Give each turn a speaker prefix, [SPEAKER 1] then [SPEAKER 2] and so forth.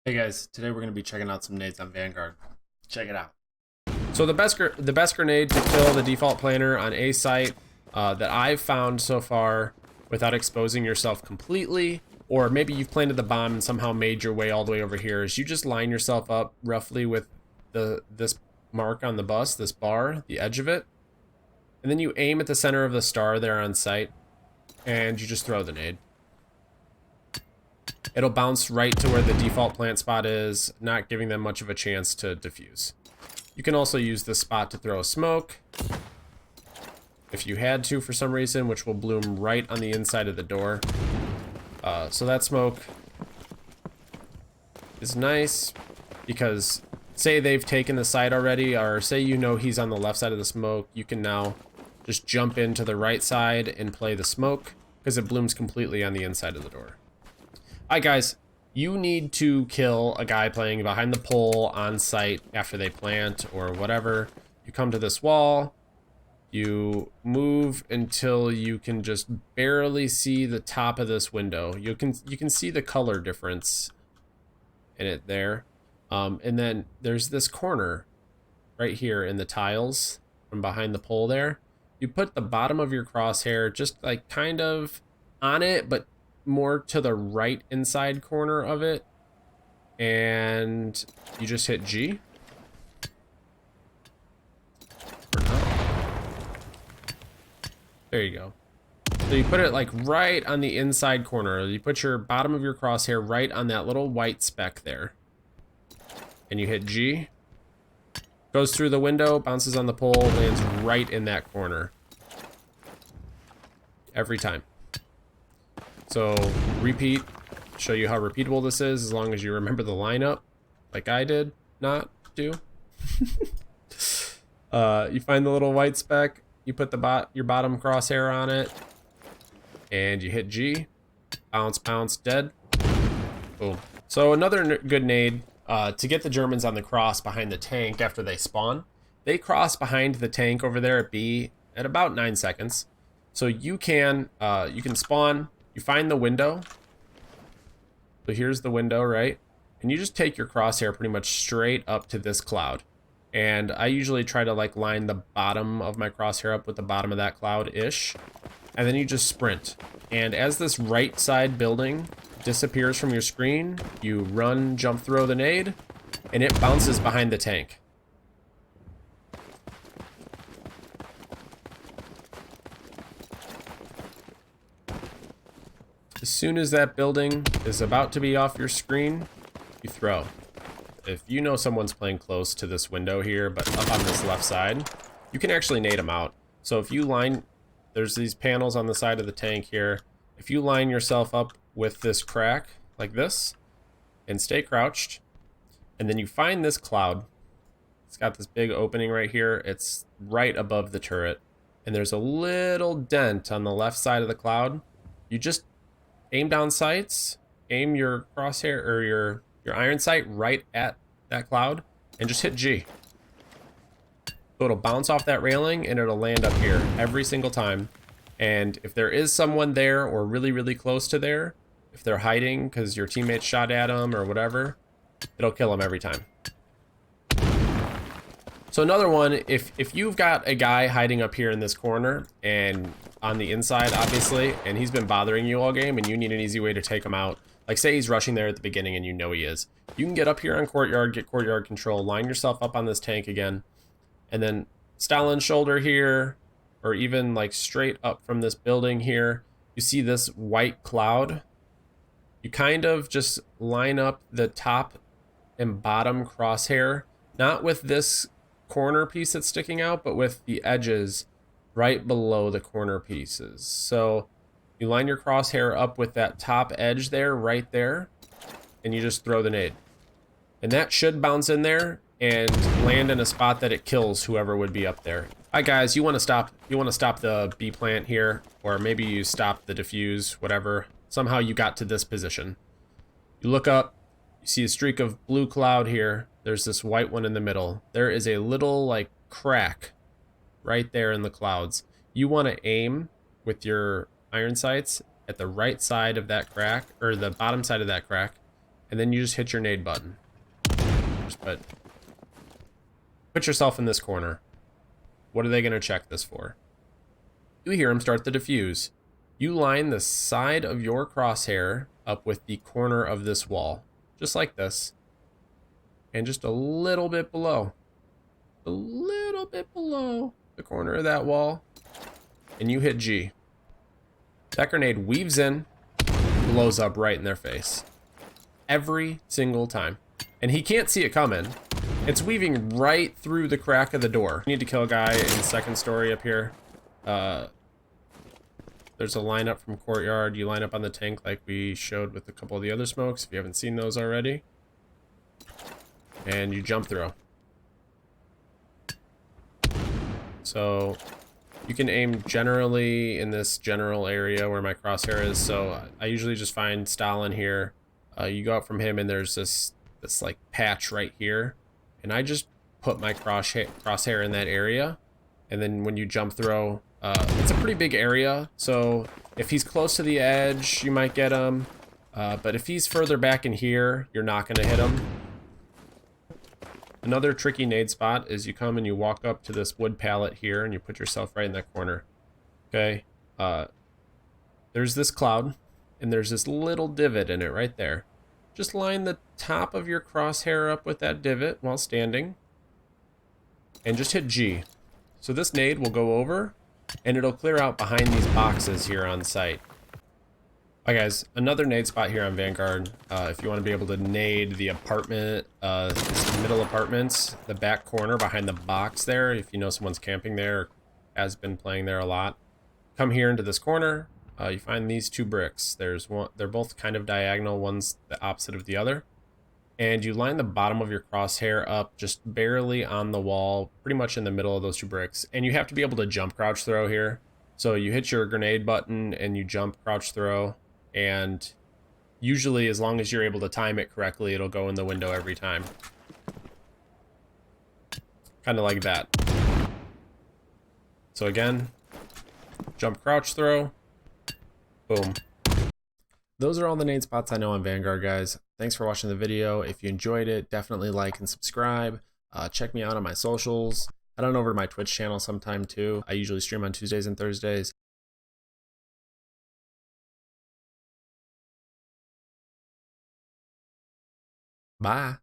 [SPEAKER 1] Hey guys, today we're going to be checking out some nades on Vanguard. Check it out.
[SPEAKER 2] So the best grenade to kill the default planner on a site that I've found so far without exposing yourself completely, or maybe you've planted the bomb and somehow made your way all the way over here, is you just line yourself up roughly with this mark on the bus, this bar, the edge of it, and then you aim at the center of the star there on site, and you just throw the nade. It'll bounce right to where the default plant spot is, not giving them much of a chance to defuse. You can also use this spot to throw a smoke if you had to for some reason, which will bloom right on the inside of the door. So that smoke is nice because say they've taken the site already, or say you know he's on the left side of the smoke, you can now just jump into the right side and play the smoke because it blooms completely on the inside of the door. Alright guys, you need to kill a guy playing behind the pole on site after they plant or whatever. You come to this wall, you move until you can just barely see the top of this window. You can see the color difference in it there. And then there's this corner right here in the tiles from behind the pole there. You put the bottom of your crosshair just like kind of on it, but more to the right inside corner of it, and you just hit G. There you go. So you put it like right on the inside corner. You put your bottom of your crosshair right on that little white speck there, and you hit G. Goes through the window, bounces on the pole, lands right in that corner every time. So repeat, show you how repeatable this is as long as you remember the lineup like I did not do. You find the little white speck, you put your bottom crosshair on it, and you hit G. Bounce, bounce, dead. Boom. So another good nade to get the Germans on the cross behind the tank after they spawn. They cross behind the tank over there at B at about 9 seconds. So you can spawn. You find the window. So here's the window, right? And you just take your crosshair pretty much straight up to this cloud. And I usually try to like line the bottom of my crosshair up with the bottom of that cloud-ish. And then you just sprint. And as this right side building disappears from your screen, you run, jump, throw the nade, and it bounces behind the tank. As soon as that building is about to be off your screen, you throw. If you know someone's playing close to this window here, but up on this left side, you can actually nade them out. So if you line, there's these panels on the side of the tank here. If you line yourself up with this crack like this and stay crouched, and then you find this cloud, it's got this big opening right here. It's right above the turret, and there's a little dent on the left side of the cloud. You just aim down sights, aim your crosshair or your iron sight right at that cloud, and just hit G. So it'll bounce off that railing and it'll land up here every single time. And if there is someone there or really, really close to there, if they're hiding because your teammates shot at them or whatever, it'll kill them every time. So another one, if you've got a guy hiding up here in this corner and on the inside, obviously, and he's been bothering you all game and you need an easy way to take him out, like say he's rushing there at the beginning and you know he is, you can get up here on courtyard, get courtyard control, line yourself up on this tank again, and then Stalin's shoulder here, or even like straight up from this building here, you see this white cloud. You kind of just line up the top and bottom crosshair, not with this corner piece that's sticking out, but with the edges right below the corner pieces. So you line your crosshair up with that top edge there, right there, and you just throw the nade. And that should bounce in there and land in a spot that it kills whoever would be up there. Alright guys, you want to stop the B plant here, or maybe you stop the defuse, whatever. Somehow you got to this position. You look up, you see a streak of blue cloud here. There's this white one in the middle. There is a little like crack right there in the clouds. You want to aim with your iron sights at the right side of that crack, or the bottom side of that crack, and then you just hit your nade button. Just put yourself in this corner. What are they going to check this for? You hear them start the defuse. You line the side of your crosshair up with the corner of this wall, just like this, and just a little bit below the corner of that wall, and you hit G. That grenade weaves in, blows up right in their face. Every single time. And he can't see it coming. It's weaving right through the crack of the door. You need to kill a guy in the second story up here. There's a lineup from courtyard. You line up on the tank like we showed with a couple of the other smokes, if you haven't seen those already. And you jump through. So you can aim generally in this general area where my crosshair is. So I usually just find Stalin here. You go up from him and there's this like patch right here. And I just put my crosshair in that area. And then when you jump throw, it's a pretty big area. So if he's close to the edge, you might get him. But if he's further back in here, you're not gonna hit him. Another tricky nade spot is you come and you walk up to this wood pallet here and you put yourself right in that corner. Okay, there's this cloud and there's this little divot in it right there. Just line the top of your crosshair up with that divot while standing and just hit G. So this nade will go over and it'll clear out behind these boxes here on site. Alright guys, another nade spot here on Vanguard. If you want to be able to nade the apartment, middle apartments, the back corner behind the box there, if you know someone's camping there or has been playing there a lot, come here into this corner. You find these two bricks. There's one, they're both kind of diagonal, one's the opposite of the other. And you line the bottom of your crosshair up just barely on the wall, pretty much in the middle of those two bricks. And you have to be able to jump crouch throw here. So you hit your grenade button and you jump crouch throw. And usually, as long as you're able to time it correctly, it'll go in the window every time. Kind of like that. So again, jump crouch throw. Boom. Those are all the nade spots I know on Vanguard, guys. Thanks for watching the video. If you enjoyed it, definitely like and subscribe. Check me out on my socials. Head on over to my Twitch channel sometime too. I usually stream on Tuesdays and Thursdays. Bye.